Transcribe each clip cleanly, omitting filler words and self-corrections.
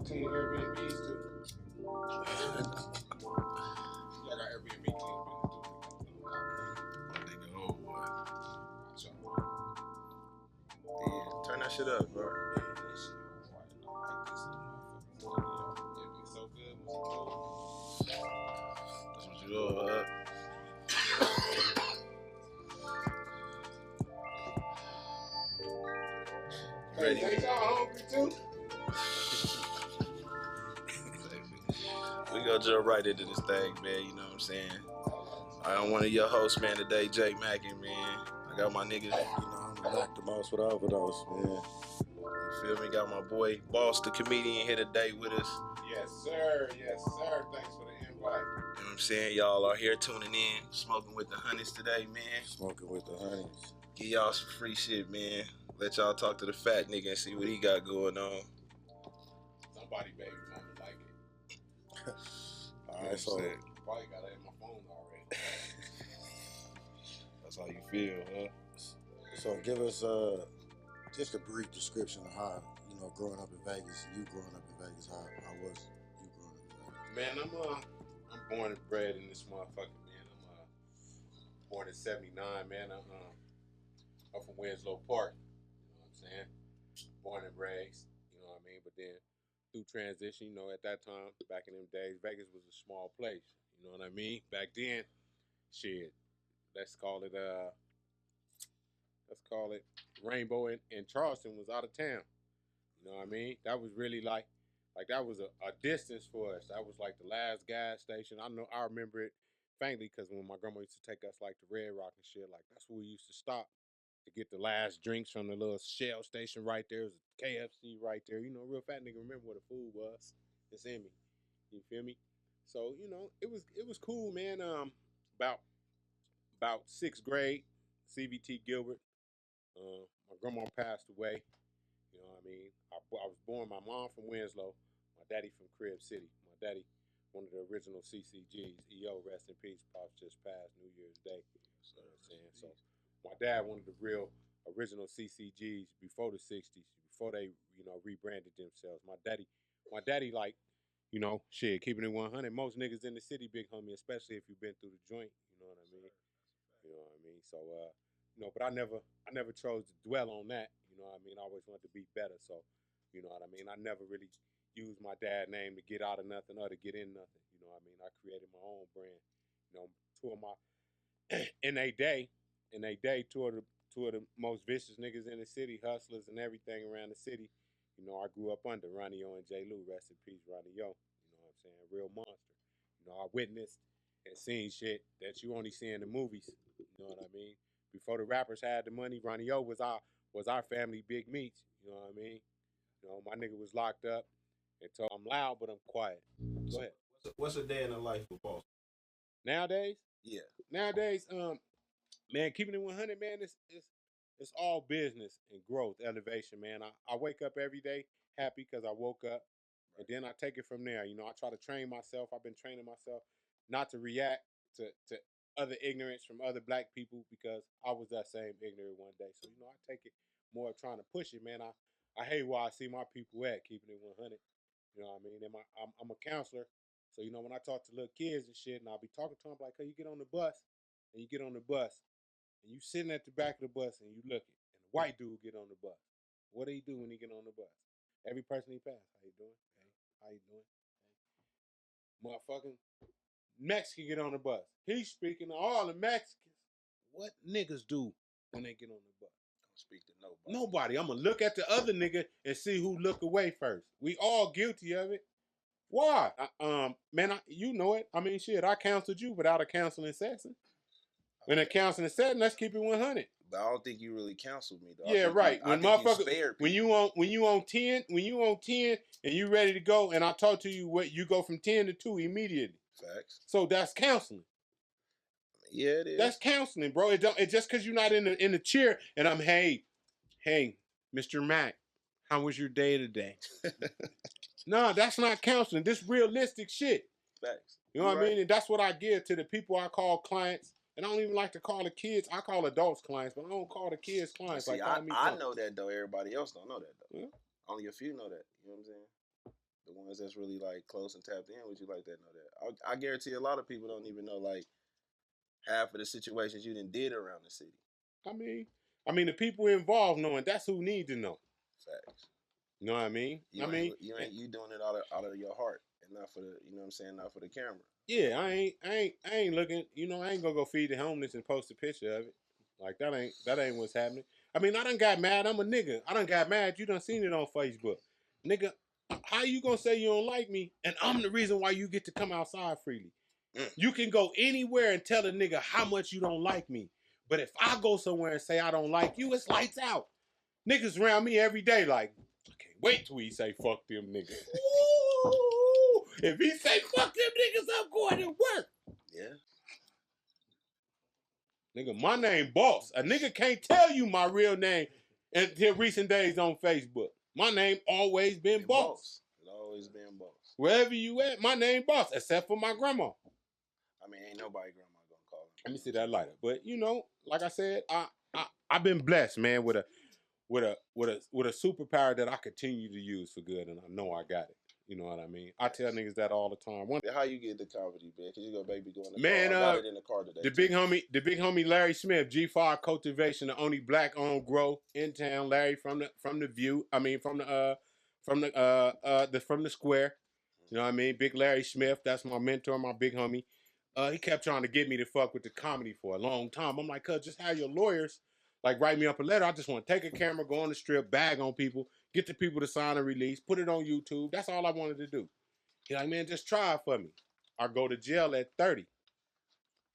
14 Airbnbs too. Yeah, I got Airbnb keys. Oh boy. Yeah, turn that shit up, bro. That's what you do, Ready? Hey, y'all hungry too? We gonna jump right into this thing, man. You know what I'm saying? I'm one of your hosts, man, today, Jake Mackin, man. I got my nigga, you know, I'm Mac the Boss with Overdose, man. You feel me? Got my boy, Boss the Comedian, here today with us. Yes, sir. Yes, sir. Thanks for the invite. You know what I'm saying? Y'all are here tuning in, smoking with the honeys today, man. Smoking with the honeys. Give y'all some free shit, man. Let y'all talk to the fat nigga and see what he got going on. Somebody baby mama like it. All right, so probably got it in my phone already. That's how you feel, huh? So give us just a brief description of how, you know, growing up in Vegas, you growing up in Vegas, how was you growing up in Vegas? Man, I'm born and bred in this motherfucker, man. I'm born in '79, man. I'm from Winslow Park. You know what I'm saying? Born and raised, you know what I mean? But then through transition, you know, at that time, back in them days, Vegas was a small place. You know what I mean? Back then, shit, let's call it Rainbow and Charleston was out of town. You know what I mean? That was really like that was a distance for us. That was like the last gas station. I remember it faintly because when my grandma used to take us like to Red Rock and shit, like that's where we used to stop to get the last drinks from the little Shell station right there. There's a KFC right there. You know, real fat nigga remember what the food was. It's in me. You feel me? So, you know, it was cool, man. About sixth grade, CVT Gilbert. My grandma passed away. You know what I mean? I was born, my mom from Winslow, my daddy from Crib City. My daddy, one of the original CCGs. EO, rest in peace, Pops just passed New Year's Day. You know what I'm saying? So my dad, one of the real original CCGs before the 60s, before they, you know, rebranded themselves. My daddy, like, you know, shit, keeping it 100. Most niggas in the city, big homie, especially if you've been through the joint. You know what I mean? You know what I mean? So, you know, but I never chose to dwell on that. You know what I mean? I always wanted to be better. So, you know what I mean? I never really used my dad's name to get out of nothing or to get in nothing. You know what I mean? I created my own brand. You know, two of my in a day, two of the most vicious niggas in the city, hustlers and everything around the city. You know, I grew up under Ronnie O and J. Lou. Rest in peace, Ronnie O. You know what I'm saying? Real monster. You know, I witnessed and seen shit that you only see in the movies. You know what I mean? Before the rappers had the money, Ronnie O was our family big meats. You know what I mean? You know, my nigga was locked up and told I'm loud, but I'm quiet. Go ahead. What's a day in the life of Boss? Nowadays? Yeah. Nowadays, man, keeping it 100, man, it's all business and growth, elevation, man. I wake up every day happy because I woke up, and then I take it from there. You know, I try to train myself. I've been training myself not to react to other ignorance from other black people because I was that same ignorant one day. So, you know, I take it more trying to push it, man. I hate where I see my people at, keeping it 100. You know what I mean? And I'm a counselor. So, you know, when I talk to little kids and shit, and I'll be talking to them like, hey, you get on the bus, and you get on the bus, and you sitting at the back of the bus, and you looking, and the white dude get on the bus. What do he do when he get on the bus? Every person he pass, how you doing? Hey, how you doing? Hey. Motherfucking Mexican get on the bus. He's speaking to all the Mexicans. What niggas do when they get on the bus? Don't speak to nobody. I'm gonna look at the other nigga and see who look away first. We all guilty of it. Why? Man, you know it. I mean, shit, I counseled you without a counseling session. In a counseling setting, let's keep it 100. But I don't think you really counseled me, though. Yeah, right. When motherfucker, when you on 10, and you ready to go, and I talk to you, what you go from 10 to 2 immediately. Facts. So that's counseling. Yeah, it is. That's counseling, bro. It just because you're not in the chair, and I'm hey, Mr. Mac, how was your day today? No, that's not counseling. This realistic shit. Facts. You know what I mean? And that's what I give to the people I call clients. And I don't even like to call the kids. I call adults clients, but I don't call the kids clients. See, I know that, though. Everybody else don't know that, though. Yeah. Only a few know that. You know what I'm saying? The ones that's really like close and tapped in with you like that know that. I guarantee a lot of people don't even know like half of the situations you did around the city. I mean, the people involved knowing that's who need to know. Facts. You know what I mean? You doing it out of your heart and not for the not for the camera. Yeah, I ain't looking. You know, I ain't gonna go feed the homeless and post a picture of it. Like that ain't what's happening. I mean, I done got mad. I'm a nigga. I done got mad. You done seen it on Facebook, nigga. How you gonna say you don't like me and I'm the reason why you get to come outside freely? You can go anywhere and tell a nigga how much you don't like me. But if I go somewhere and say I don't like you, it's lights out. Niggas around me every day like, I can't wait till he say fuck them niggas. Ooh, if he say fuck them niggas, I'm going to work. Yeah. Nigga, my name Boss. A nigga can't tell you my real name until recent days on Facebook. My name always been Boss. It's always been Boss. Wherever you at, my name Boss, except for my grandma. I mean, ain't nobody grandma gonna call him. Let me see that lighter. But you know, like I said, I've been blessed, man, with a superpower that I continue to use for good, and I know I got it. You know what I mean? I tell niggas that all the time. How you get the comedy, man? Cause you go baby going the man, car. I got it in the car today. The big homie Larry Smith, G5 Cultivation, the only black owned grow in town. Larry from the View. I mean from the Square. You know what I mean? Big Larry Smith, that's my mentor, my big homie. He kept trying to get me to fuck with the comedy for a long time. I'm like, cuz just have your lawyers like write me up a letter. I just want to take a camera, go on the strip, bag on people, get the people to sign a release, put it on YouTube. That's all I wanted to do. He's like, man, just try it for me. I go to jail at 30.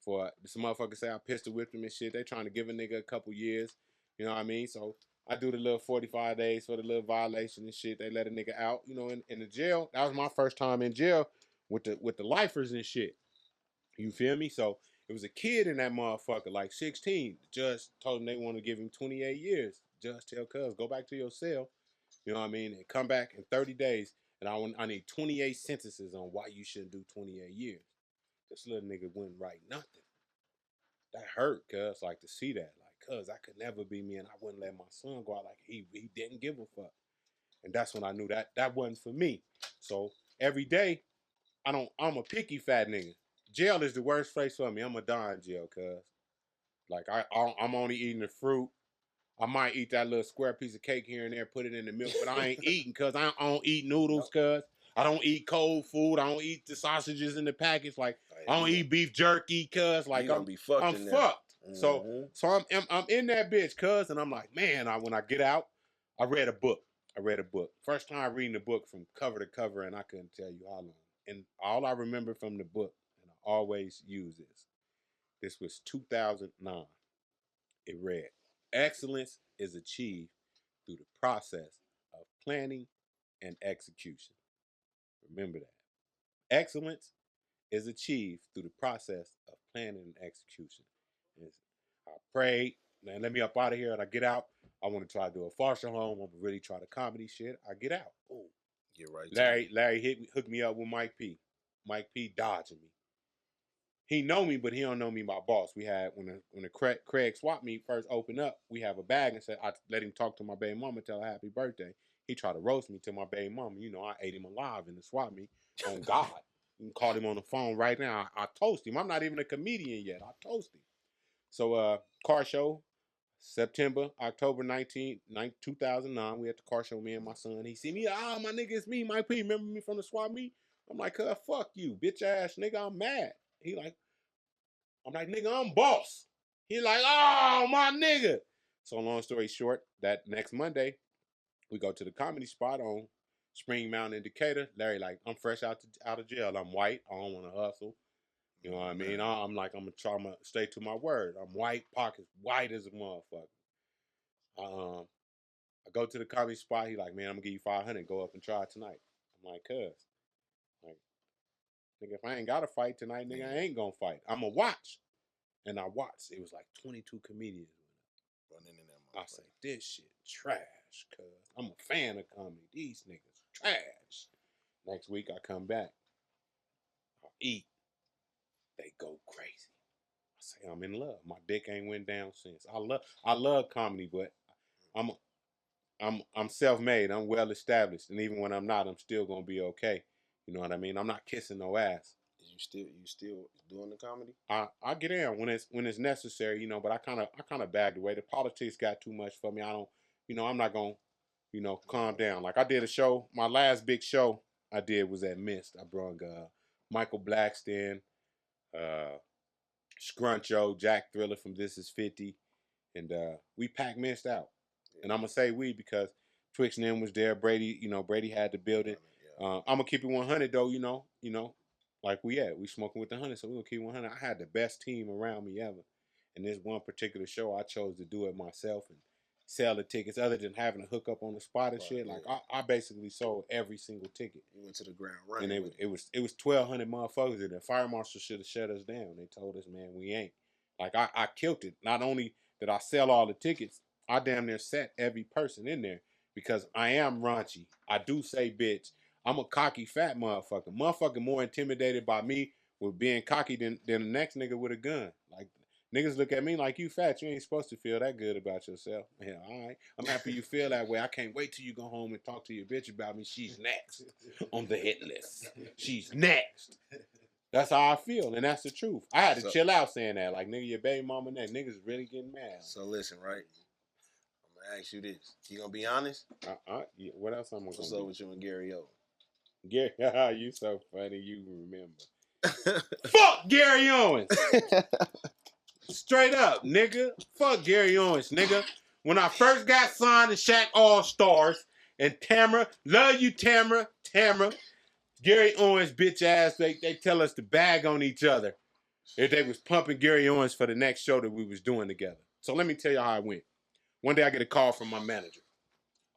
For some motherfuckers say I pistol whipped him and shit. They trying to give a nigga a couple years. You know what I mean? So I do the little 45 days for the little violation and shit. They let a nigga out, you know, in the jail. That was my first time in jail with the lifers and shit. You feel me? So it was a kid in that motherfucker, like 16. The judge told him they want to give him 28 years. Judge tell cuz, go back to your cell, you know what I mean, and come back in 30 days. And I need 28 sentences on why you shouldn't do 28 years. This little nigga wouldn't write nothing. That hurt, cuz, like to see that. Like, cuz I could never be me and I wouldn't let my son go out. Like he didn't give a fuck. And that's when I knew that wasn't for me. So every day, I'm a picky fat nigga. Jail is the worst place for me. I'm a die in jail, cuz. Like I'm only eating the fruit. I might eat that little square piece of cake here and there, put it in the milk, but I ain't eating cuz I don't eat noodles, cuz. I don't eat cold food. I don't eat the sausages in the package. Like I don't eat beef jerky, cuz. Like I'm fucked. Mm-hmm. So I'm in that bitch, cuz, and I'm like, man, when I get out, I read a book. First time reading the book from cover to cover, and I couldn't tell you how long. And all I remember from the book, and I always use this. This was 2009. It read, excellence is achieved through the process of planning and execution. Remember that. Excellence is achieved through the process of planning and execution. And I prayed, man, let me up out of here, and I get out. I want to try to do a foster home. I want to really try the comedy shit. I get out. Ooh. Get right. Larry hooked me up with Mike P. Mike P dodging me. He know me, but he don't know me by boss. We had when the Craig swap meet first opened up, we have a bag and said I let him talk to my baby mama, tell her happy birthday. He tried to roast me to my baby mama. You know, I ate him alive in the swap meet on God. You can call him on the phone right now. I toast him. I'm not even a comedian yet. I toast him. So car show, October 19th, 2009. We at the car show, me and my son. He see me, my nigga, it's me, Mike P. Remember me from the swap meet? I'm like, fuck you, bitch ass nigga, I'm mad. I'm like, nigga, I'm boss. He like, oh, my nigga. So long story short, that next Monday, we go to the comedy spot on Spring Mountain in Decatur. Larry like, I'm fresh out of jail. I'm white. I don't want to hustle. You know what I mean? I'm like, I'm going to try to stay to my word. I'm white, pockets white as a motherfucker. I go to the comedy spot. He like, man, I'm going to give you 500. Go up and try it tonight. I'm like, cuz. Like, nigga, if I ain't got to fight tonight, nigga, I ain't going to fight. I'm going to watch. And I watched. It was like 22 comedians running in that. I say, this shit trash, cuz. I'm a fan of comedy. These niggas trash. Next week, I come back. I eat. They go crazy. I say, I'm in love. My dick ain't went down since. I love comedy, but I'm self-made. I'm well established, and even when I'm not, I'm still gonna be okay. You know what I mean? I'm not kissing no ass. You still doing the comedy? I get in when it's necessary, you know. But I kind of bagged away. The politics got too much for me. I don't, you know. I'm not gonna, calm down. Like I did a show. My last big show I did was at Mist. I brought Michael Blackston, uh, Scruncho, Jack Thriller from This Is 50, and we packed Mist out. And I'm gonna say we because Twix and them was there. Brady, Brady had the building. I'm gonna keep it 100 though. Like we smoking with the 100, so we gonna keep it 100. I had the best team around me ever. And this one particular show, I chose to do it myself and sell the tickets. Other than having to hook up on the spot and shit, like I basically sold every single ticket. You went to the ground running. And it was 1,200 motherfuckers in there. Fire marshal should have shut us down. They told us, man, we ain't. Like I killed it. Not only did I sell all the tickets, I damn near set every person in there because I am raunchy. I do say bitch. I'm a cocky fat motherfucker. Motherfucker more intimidated by me with being cocky than the next nigga with a gun. Like niggas look at me like you fat. You ain't supposed to feel that good about yourself. Yeah, all right. I'm happy you feel that way. I can't wait till you go home and talk to your bitch about me. She's next on the hit list. She's next. That's how I feel, and that's the truth. I had to chill out saying that. Like, nigga, your baby mama and that niggas really getting mad. So listen, right? I'm gonna ask you this. You gonna be honest? Yeah, what else I'm gonna do? What's up with you and Gary Owens? Gary, you so funny. You remember? Fuck Gary Owens. Straight up, nigga. Fuck Gary Owens, nigga. When I first got signed to Shaq All Stars and Tamara, love you, Tamara. Gary Owens, bitch ass, they tell us to bag on each other if they was pumping Gary Owens for the next show that we was doing together. So let me tell you how it went. One day I get a call from my manager.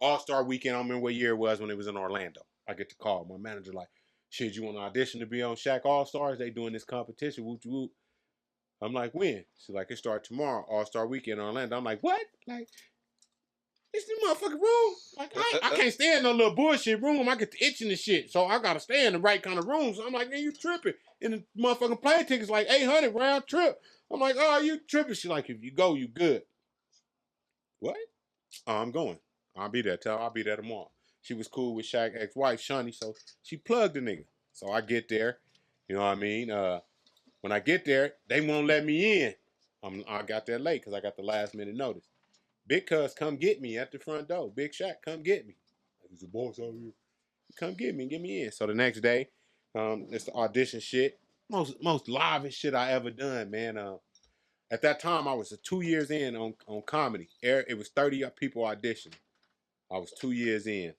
All-Star Weekend, I don't remember what year it was when it was in Orlando. I get the call. My manager like, shit, you want to audition to be on Shaq All-Stars? They doing this competition, whoop whoop. I'm like, when? She's like, it start tomorrow, All-Star Weekend in Orlando. I'm like, what? Like, it's the motherfucking room. Like, I can't stay in no little bullshit room. I get the itching and shit. So I gotta stay in the right kind of room. So I'm like, man, you tripping. And the motherfucking plane ticket's like 800 round trip. I'm like, oh, you tripping. She's like, if you go, you good. What? Oh, I'm going. I'll be there. Tell her I'll be there tomorrow. She was cool with Shaq's ex-wife, Shani, so she plugged the nigga. So I get there. You know what I mean? When I get there, they won't let me in. I got there late because I got the last minute notice. Big Cuz come get me at the front door. Big Shaq, come get me. He's the boss out here. Come get me, get me in. So the next day, it's the audition shit. Most livest shit I ever done, man. At that time, I was 2 years in on comedy. It was 30 people auditioning. I was 2 years in.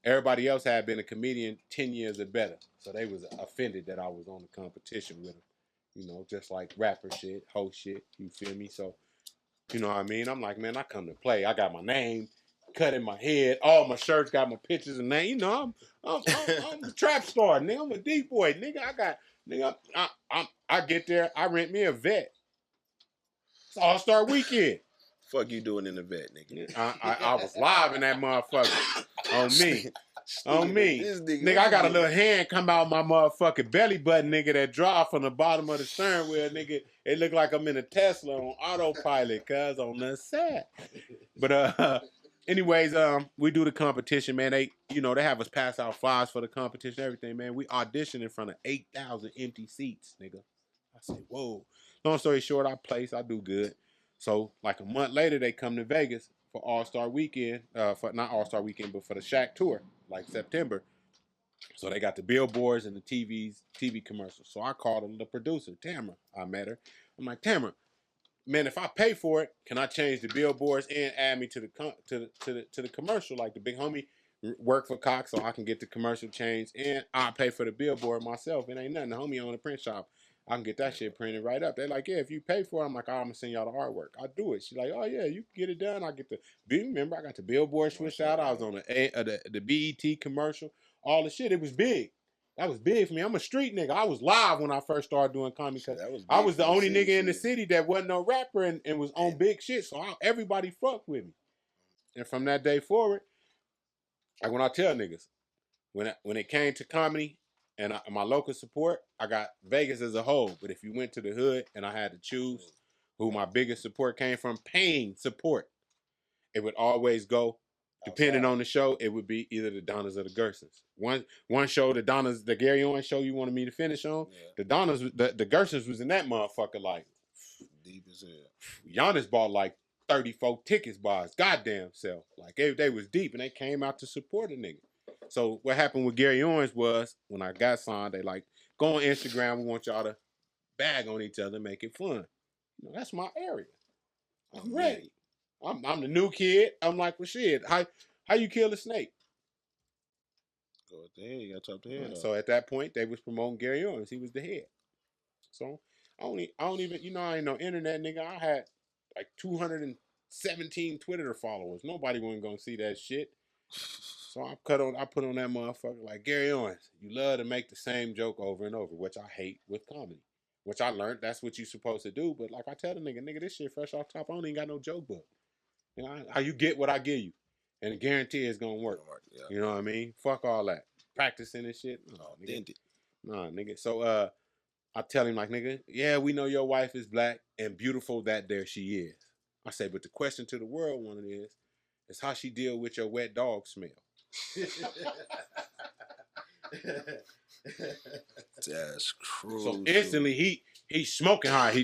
Everybody else had been a comedian 10 years or better. So they was offended that I was on the competition with them. You know, just like rapper shit, host shit. You feel me? So, you know what I mean? I'm like, man, I come to play. I got my name cut in my head. All my shirts got my pictures and name. You know, I'm a trap star, nigga. I'm a deep boy, nigga. I get there. I rent me a vet. It's All-Star Weekend. Fuck you doing in the vet, nigga? I was live in that motherfucker. On me. Nigga, I got a little hand come out my motherfucking belly button, nigga, that drop from the bottom of the stern wheel, nigga. It looked like I'm in a Tesla on autopilot, cuz on the set. But anyways, we do the competition, man. They have us pass out flyers for the competition, everything, man. We auditioned in front of 8,000 empty seats, nigga. I said, whoa. Long story short, I place, I do good. So, like a month later, they come to Vegas for All-Star Weekend. For not All-Star Weekend, but for the Shaq Tour, like September. So they got the billboards and the TV commercials. So I called the producer, Tamara. I met her. I'm like, Tamara, man, if I pay for it, can I change the billboards and add me to the commercial? Like the big homie work for Cox, so I can get the commercial changed, and I pay for the billboard myself. It ain't nothing. The homie own a print shop. I can get that shit printed right up. They're like, yeah, if you pay for it, I'm like, I'm gonna send y'all the artwork. I do it. She's like, oh yeah, you can get it done. I get the remember, I got the billboard switched out. I was on the BET commercial, all the shit. It was big. That was big for me. I'm a street nigga. I was live when I first started doing comedy because I was the only nigga in the city that wasn't no rapper and was on big shit. So everybody fucked with me. And from that day forward, like when I tell niggas, when it came to comedy and my local support, I got Vegas as a whole. But if you went to the hood and I had to choose who my biggest support came from, paying support, it would always go, depending on the show, it would be either the Donnas or the Gersons. One show, the Donnas, the Gary Owens show you wanted me to finish on, the Donnas, the Gersons was in that motherfucker like deep as hell. Giannis bought like 34 tickets by his goddamn self. Like they was deep and they came out to support a nigga. So what happened with Gary Owens was when I got signed, they like, go on Instagram, we want y'all to bag on each other, make it fun. You know, that's my area. I'm ready. I'm the new kid. I'm like, well, shit, how you kill a snake? Go at the head, you gotta chop the head off. So at that point, they was promoting Gary Owens. He was the head. So I don't even, you know, I ain't no internet nigga. I had like 217 Twitter followers. Nobody wasn't gonna see that shit. So I put on that motherfucker like, Gary Owens, you love to make the same joke over and over, which I hate with comedy. Which I learned that's what you supposed to do. But like I tell the nigga, this shit fresh off top. I don't even got no joke book. You know, how you get what I give you. And I guarantee it's gonna work. Yeah. You know what I mean? Fuck all that. Practicing and shit. No, nigga. Nah, nigga. So I tell him like, nigga, yeah, we know your wife is black and beautiful that there she is. I say, but the question to the world one is how she deal with your wet dog smell. That's cruel. So instantly he's smoking hard.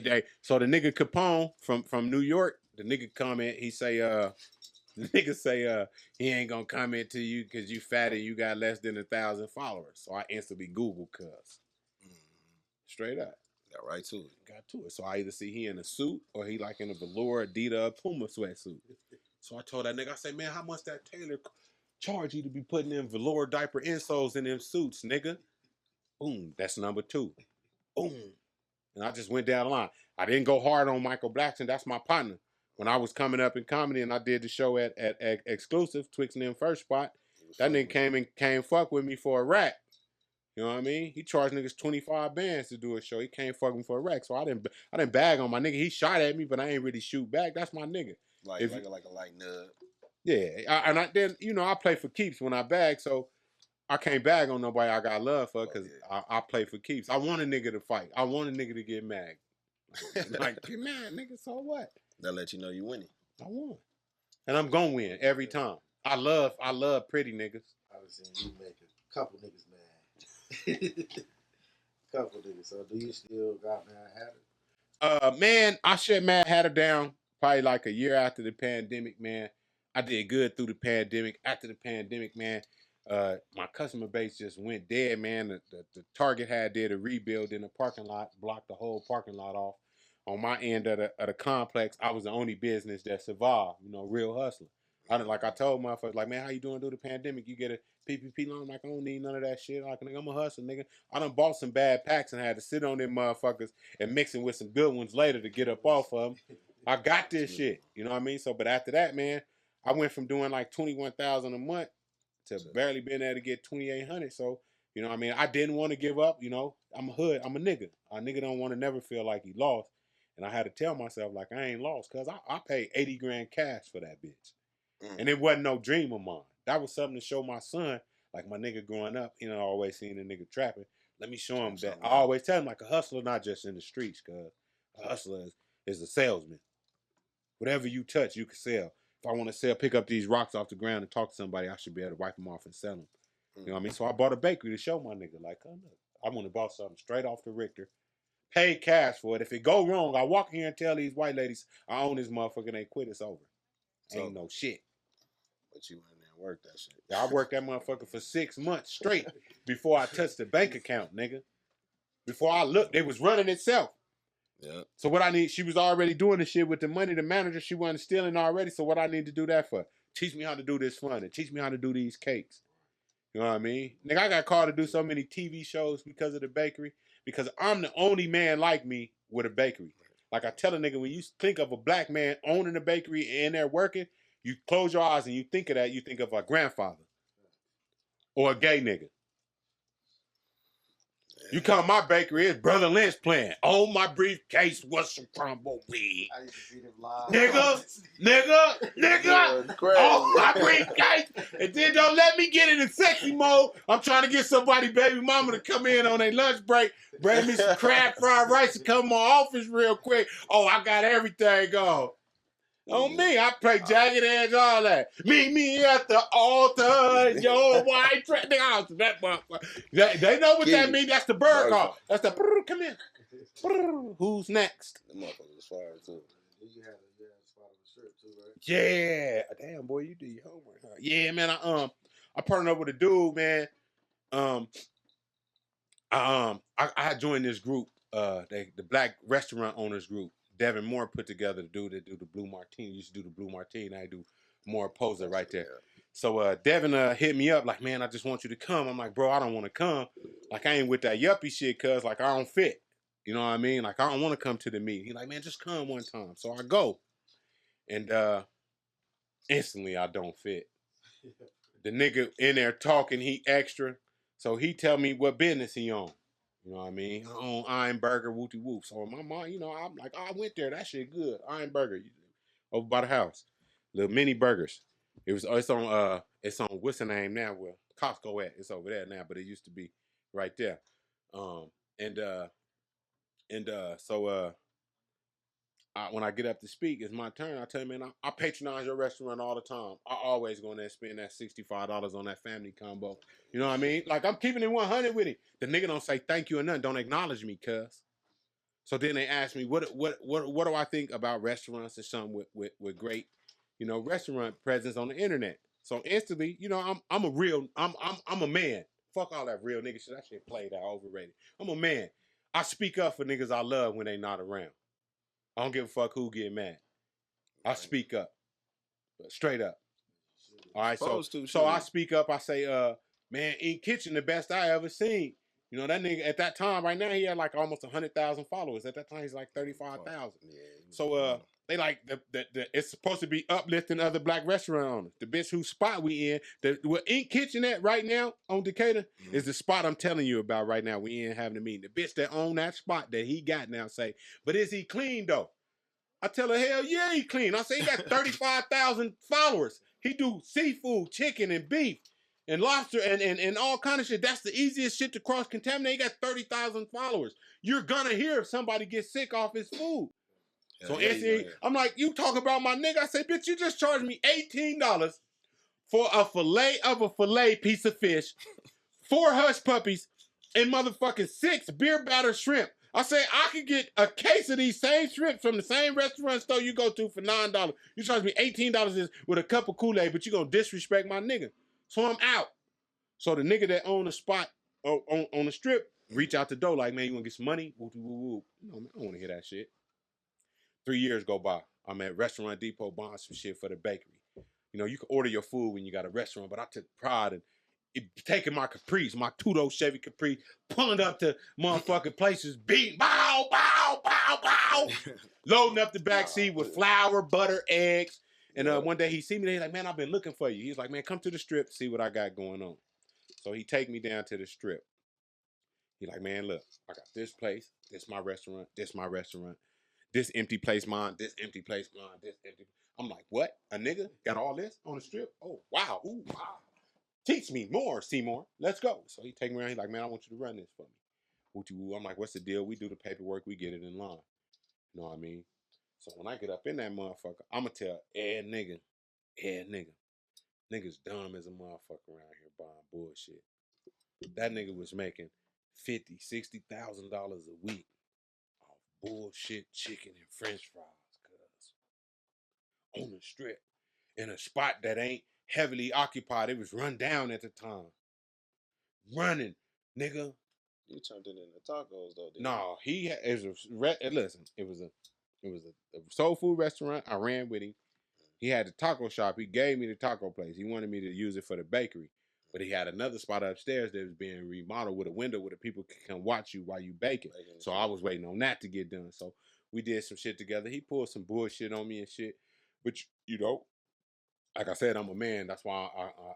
So the nigga Capone from New York, the nigga comment, he say, he ain't gonna comment to you because you fat and you got less than 1,000 followers. So I instantly Google cuz. Straight up. Got right to it. Got to it. So I either see he in a suit or he like in a velour Adidas Puma sweatsuit. So I told that nigga, I say, man, how much that tailor charge you to be putting in velour diaper insoles in them suits, nigga? Boom. That's number 2. Boom. And I just went down the line. I didn't go hard on Michael Blackson. That's my partner. When I was coming up in comedy and I did the show at Exclusive, Twix and them first spot, that nigga came fuck with me for a rack. You know what I mean? He charged niggas 25 bands to do a show. He can't fuck him for a rack. So I didn't bag on my nigga. He shot at me, but I ain't really shoot back. That's my nigga. Like a light nub. Yeah. I play for keeps when I bag, so I can't bag on nobody I got love for because I play for keeps. I want a nigga to fight. I want a nigga to get mad. Like, get mad, nigga, so what? That let you know you winning. I won. And I'm gonna win every time. I love pretty niggas. I was saying you make a couple niggas mad. Couple niggas. So do you still got Mad Hatter? Man, I shut Mad Hatter down probably like a year after the pandemic, man. I did good through the pandemic. After the pandemic, man, my customer base just went dead, man. The Target did a rebuild in the parking lot, blocked the whole parking lot off. On my end of the complex, I was the only business that survived, real hustler. I told motherfuckers, like, man, how you doing through the pandemic? You get a PPP loan? I'm like, I don't need none of that shit. Like, nigga, I'm a hustler, nigga. I done bought some bad packs and had to sit on them motherfuckers and mix them with some good ones later to get up off of them. I got this shit. You know what I mean? So, but after that, man, I went from doing like $21,000 a month to barely being able to get $2,800. So, you know what I mean? I didn't want to give up. I'm a hood. I'm a nigga. A nigga don't want to never feel like he lost. And I had to tell myself, like, I ain't lost because I paid $80,000 cash for that bitch. And it wasn't no dream of mine. That was something to show my son, like my nigga growing up, always seeing a nigga trapping. Let me show him that. I always tell him, like, a hustler not just in the streets, cuz a hustler is a salesman. Whatever you touch, you can sell. If I want to pick up these rocks off the ground and talk to somebody, I should be able to wipe them off and sell them. You know what I mean? So I bought a bakery to show my nigga, like, oh, look, I want to buy something straight off the Richter. Pay cash for it. If it go wrong, I walk in here and tell these white ladies, I own this motherfucker and they quit, it's over. Ain't no shit. But you went in there and worked that shit. I worked that motherfucker for 6 months straight before I touched the bank account, nigga. Before I looked, it was running itself. Yeah. So what I need, she was already doing the shit with the money. The manager, she wasn't stealing already. So what I need to do that for? Teach me how to do this fun and teach me how to do these cakes. You know what I mean? Nigga, I got called to do so many TV shows because of the bakery. Because I'm the only man like me with a bakery. Like I tell a nigga, when you think of a black man owning a bakery and they're working, you close your eyes and you think of that, you think of a grandfather or a gay nigga. You come to my bakery, it's Brother Lynch playing. On my briefcase was some crumble weed. I used to see them live. Nigga. On my briefcase. And then don't let me get in the sexy mode. I'm trying to get somebody baby mama to come in on their lunch break, bring me some crab fried rice and come to my office real quick. Oh, I got everything on. On me, I play Jagged Edge, all that. Meet me at the altar, your white dress. That motherfucker. They know what that means. That's the bird call. That's the come here. Who's next? The motherfucker was fire too. You had a spot on the strip too, right? Yeah. Damn, boy, you do your homework. Huh? Yeah, man. I partnered up with a dude, man. I joined this group, the Black Restaurant Owners Group. Devin Moore put together the dude that do the Blue Martini. Used to do the Blue Martini. I do more poser right there. So Devin hit me up like, man, I just want you to come. I'm like, bro, I don't want to come. Like, I ain't with that yuppie shit, cuz like I don't fit. You know what I mean? Like, I don't want to come to the meeting. He's like, man, just come one time. So I go. And instantly I don't fit. The nigga in there talking, he extra. So he tell me what business he on. You know what I mean? I own Iron Burger, wooty whoop. So in my mind, you know, I'm like, oh, I went there. That shit good. Iron Burger, over by the house. Little mini burgers. It's on what's the name now? Where Costco at? It's over there now, but it used to be right there. When I get up to speak, it's my turn. I tell you, man, I patronize your restaurant all the time. I always go in there and spend that $65 on that family combo. You know what I mean? Like, I'm keeping it 100 with him. The nigga don't say thank you or nothing. Don't acknowledge me, cuz. So then they ask me, what do I think about restaurants and something with great, you know, restaurant presence on the internet? So instantly, you know, I'm a man. Fuck all that real nigga shit. That shit played out, overrated. I'm a man. I speak up for niggas I love when they not around. I don't give a fuck who get mad. I speak up. Straight up. All right, so I speak up. I say, man, Ink Kitchen, the best I ever seen. You know, that nigga at that time, right now, he had like almost 100,000 followers. At that time, he's like 35,000. Yeah, so they like it's supposed to be uplifting other black restaurant owners. The bitch whose spot we in, where Ink Kitchen at right now on Decatur is the spot I'm telling you about right now. We in having a meeting. The bitch that own that spot that he got now say, but is he clean though? I tell her, hell yeah, he clean. I say he got 35,000 followers. He do seafood, chicken, and beef, and lobster, and all kind of shit. That's the easiest shit to cross-contaminate. He got 30,000 followers. You're gonna hear if somebody gets sick off his food. So I'm like, you talk about my nigga. I say, bitch, you just charged me $18 for a fillet piece of fish, 4 hush puppies, and motherfucking 6 beer batter shrimp. I say, I could get a case of these same shrimp from the same restaurant store you go to for $9. You charge me $18 with a cup of Kool-Aid, but you gonna disrespect my nigga. So I'm out. So the nigga that own the spot on the strip reach out the door like, man, you wanna get some money? Woo, woo, woo. No, man, I don't wanna hear that shit. 3 years go by. I'm at Restaurant Depot buying some shit for the bakery. You know, you can order your food when you got a restaurant, but I took pride in taking my Caprice, my two-door Chevy Caprice, pulling up to motherfucking places, beating, bow, bow, bow, bow, loading up the back seat with flour, butter, eggs. And one day he see me, he's like, man, I've been looking for you. He's like, man, come to the strip, see what I got going on. So he take me down to the strip. He's like, man, look, I got this place, this my restaurant, this my restaurant, this empty place mine, this empty place mine, this empty. I'm like, what? A nigga got all this on the strip? Oh, wow, ooh, wow. Teach me more, Seymour. Let's go. So he take me around. He's like, man, I want you to run this for me. I'm like, what's the deal? We do the paperwork. We get it in line. You know what I mean? So when I get up in that motherfucker, I'm going to tell niggas dumb as a motherfucker around here buying bullshit. That nigga was making $50,000, $60,000 a week off bullshit chicken and french fries, cuz. On the strip. In a spot that ain't heavily occupied. It was run down at the time. Running, nigga. You turned it into tacos though, didn't No, listen, it was a soul food restaurant. I ran with him. He had the taco shop. He gave me the taco place. He wanted me to use it for the bakery. But he had another spot upstairs that was being remodeled with a window where the people could come watch you while you baking. So I was waiting on that to get done. So we did some shit together. He pulled some bullshit on me and shit. But, you know, like I said, I'm a man. That's why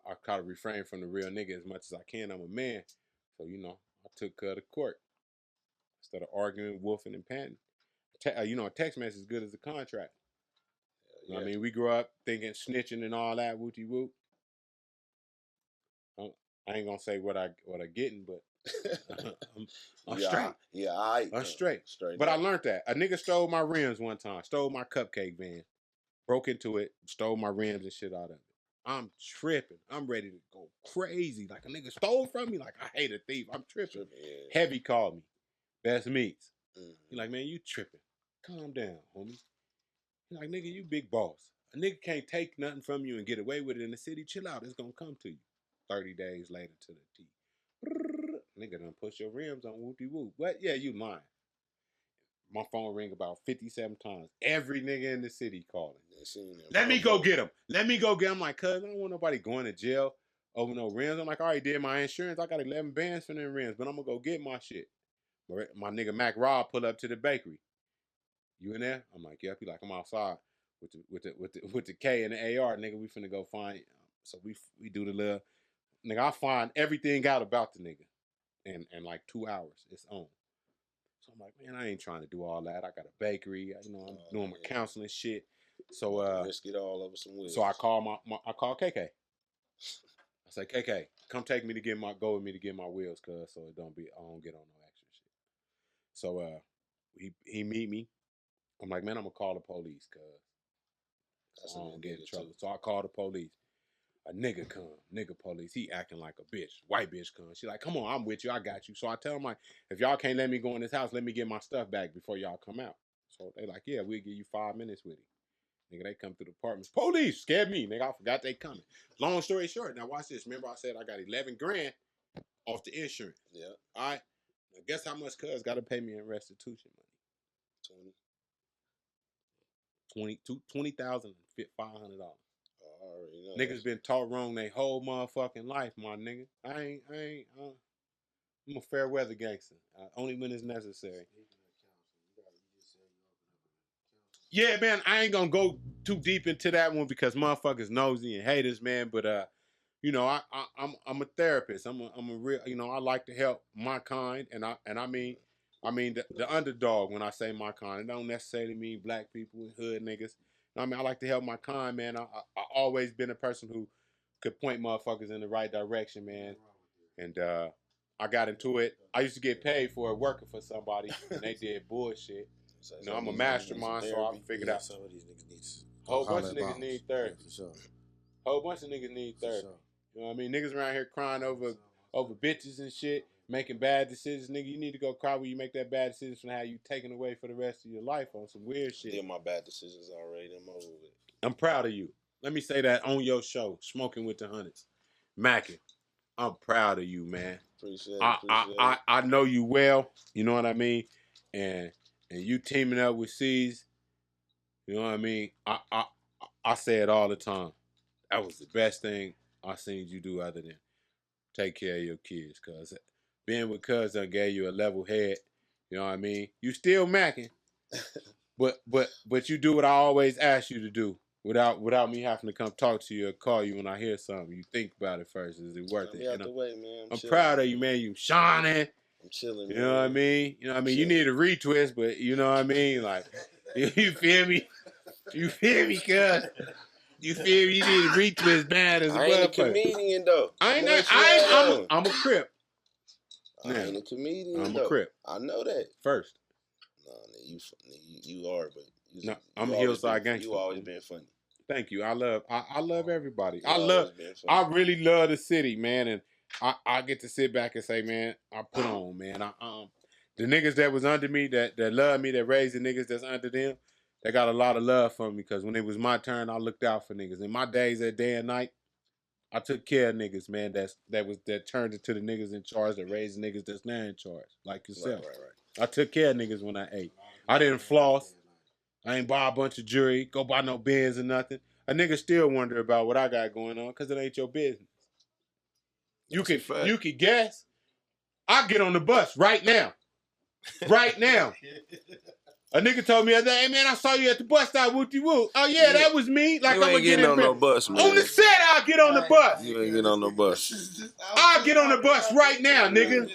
I try to refrain from the real nigga as much as I can. I'm a man. So, you know, I took her to court instead of arguing, wolfing, and panting. You know, a text message is good as a contract. You know what I mean? We grew up thinking snitching and all that, wooty whoop. I ain't gonna say what I getting, but I'm straight. Yeah, I'm straight. But I learned that. A nigga stole my rims one time, stole my cupcake van. broke into it, stole my rims and shit out of it. I'm tripping. I'm ready to go crazy. Like a nigga stole from me. Like I hate a thief. I'm tripping. Yeah. Heavy called me. Best meets. Mm-hmm. He like, man, you tripping. Calm down, homie. He like, nigga, you big boss. A nigga can't take nothing from you and get away with it in the city. Chill out. It's gonna come to you. 30 days later to the T. Nigga done push your rims on whoopty-whoop. What? Yeah, you lying. My phone ring about 57 times. Every nigga in the city calling. Let me go get him. Let me go get him. I'm like, cuz I don't want nobody going to jail over no rims. I'm like, I already did my insurance. I got 11 bands for them rims, but I'm gonna go get my shit. My nigga Mac Rob pull up to the bakery. You in there? I'm like, yep. He like, I'm outside with the K and the AR, nigga. We finna go find. So we do the little nigga. I find everything out about the nigga in like 2 hours. It's on. So I'm like, man, I ain't trying to do all that. I got a bakery. I'm doing my counseling shit. So risk it all over some wheels. So I call I call KK. I say, KK, come take me to go with me to get my wheels, cuz, so I don't get on no extra shit. So he meet me. I'm like, man, I'm gonna call the police, cuz. So I don't get in trouble. So I call the police. A nigga come, nigga police. He acting like a bitch. White bitch come. She like, come on, I'm with you. I got you. So I tell him like, if y'all can't let me go in this house, let me get my stuff back before y'all come out. So they like, yeah, we'll give you 5 minutes with him. Nigga, they come through the apartments. Police scared me, nigga. I forgot they coming. Long story short, now watch this. Remember I said I got 11 grand off the insurance. Yeah. All right. Now guess how much cuz got to pay me in restitution money? $20,500. Niggas been taught wrong their whole motherfucking life, my nigga. I'm a fair weather gangster. Only when it's necessary. Yeah, man, I ain't gonna go too deep into that one because motherfuckers nosy and haters, man. But I'm a therapist. I'm a real, I like to help my kind, and I mean the underdog. When I say my kind, it don't necessarily mean black people and hood niggas. I mean, I like to help my kind, man. I always been a person who could point motherfuckers in the right direction, man. And I got into it. I used to get paid for working for somebody, and they did bullshit. I'm a mastermind, so I figured out. Some of these niggas need whole bunch of niggas need therapy. Yeah, for sure. Whole bunch of niggas need therapy. Sure. You know what I mean? Niggas around here crying over bitches and shit, making bad decisions. Nigga, you need to go cry when you make that bad decision from how you taken away for the rest of your life on some weird shit. Did my bad decisions already. I'm over with. I'm proud of you. Let me say that on your show, Smoking with the Hundreds. Mackin, I'm proud of you, man. Appreciate it. I know you well. You know what I mean? And you teaming up with C's, you know what I mean? I say it all the time. That was the best thing I seen you do other than take care of your kids. Cause being with cuz done gave you a level head. You know what I mean? You still macking, but you do what I always ask you to do without me having to come talk to you or call you when I hear something. You think about it first. Is it worth it? Out the way, man. I'm proud of you, man. You shining. I'm chilling, man. You know what I mean? You know what I mean? You need a retwist, but you know what I mean? Like, you feel me? You feel me, cuz? You feel me? You need a retwist bad as a I ain't a comedian, though. I'm a Crip. I ain't a comedian, I'm though. a Crip. I know that. First. No, you are, but no, I'm a hillside gangster. You always been funny. Thank you. I love everybody. I really love the city, man, and I get to sit back and say, man, I put on, man. The niggas that was under me, that love me, that raised the niggas that's under them, they got a lot of love for me because when it was my turn, I looked out for niggas. In my days, that day and night, I took care of niggas, man. That turned into the niggas in charge, that raised the niggas that's now in charge, like yourself. Right. I took care of niggas when I ate. I didn't floss. I ain't buy a bunch of jewelry, go buy no Benz or nothing. A nigga still wonder about what I got going on because it ain't your business. You can guess. I get on the bus right now. Right now. A nigga told me the other day, hey man, I saw you at the bus stop, whoop-de-whoop. Oh yeah, that was me. Like I'm gonna get on no bus, man. On the set, I'll get on the bus. You ain't get on no bus. I'll get on the bus right now, nigga.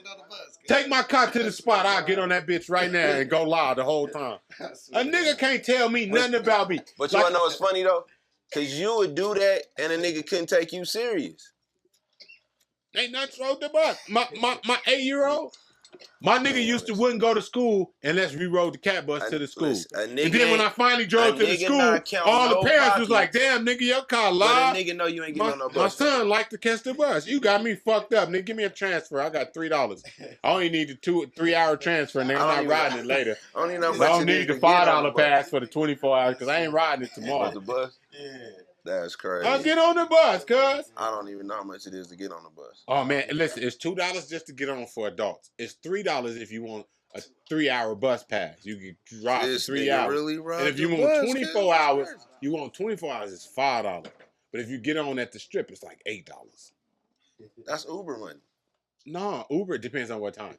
Take my car to the spot. I'll get on that bitch right now and go live the whole time. A nigga can't tell me nothing about me. But you wanna know what's funny though? Cause you would do that and a nigga couldn't take you serious. Ain't nothing wrong with the bus. My 8-year-old, My nigga used to wouldn't go to school unless we rode the cat bus to the school. And then when I finally drove to the school, all the parents was like, damn, nigga, your car live. But a nigga know you ain't getting on no bus. My son like to catch the bus. You got me fucked up, nigga. Give me a transfer. I got $3. I only need the 2-3 hour transfer, nigga. I'm not riding it later. I don't even know I don't need the $5 pass for the 24 hours because I ain't riding it tomorrow. The bus? Yeah. That's crazy. I'll get on the bus, cuz. I don't even know how much it is to get on the bus. Oh, man. Listen, it's $2 just to get on for adults. It's $3 if you want a 3-hour bus pass. You can drive for 3 hours. Really and if you want 24 hours, you want 24 hours, it's $5. But if you get on at the strip, it's like $8. That's Uber money. No, Uber, it depends on what time.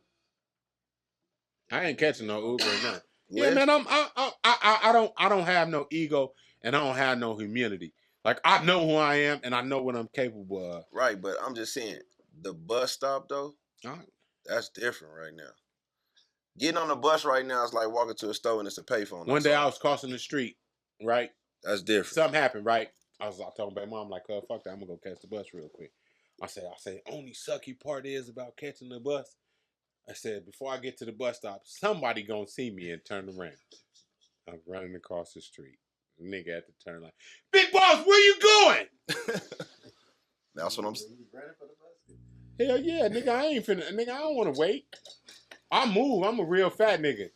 I ain't catching no Uber or nothing. Yeah, man, I don't have no ego and I don't have no humility. Like, I know who I am, and I know what I'm capable of. Right, but I'm just saying, the bus stop, though, that's different right now. Getting on the bus right now is like walking to a store and it's a payphone. One day I was crossing the street, right? That's different. Something happened, right? I told my mom, like, oh, fuck that, I'm going to go catch the bus real quick. I said, only sucky part is about catching the bus. I said, before I get to the bus stop, somebody going to see me and turn around. I'm running across the street. Nigga at the turn like, big boss, where you going? That's what I'm saying. Hell yeah, nigga, I ain't finna, nigga, I don't want to wait. I move. I'm a real fat nigga.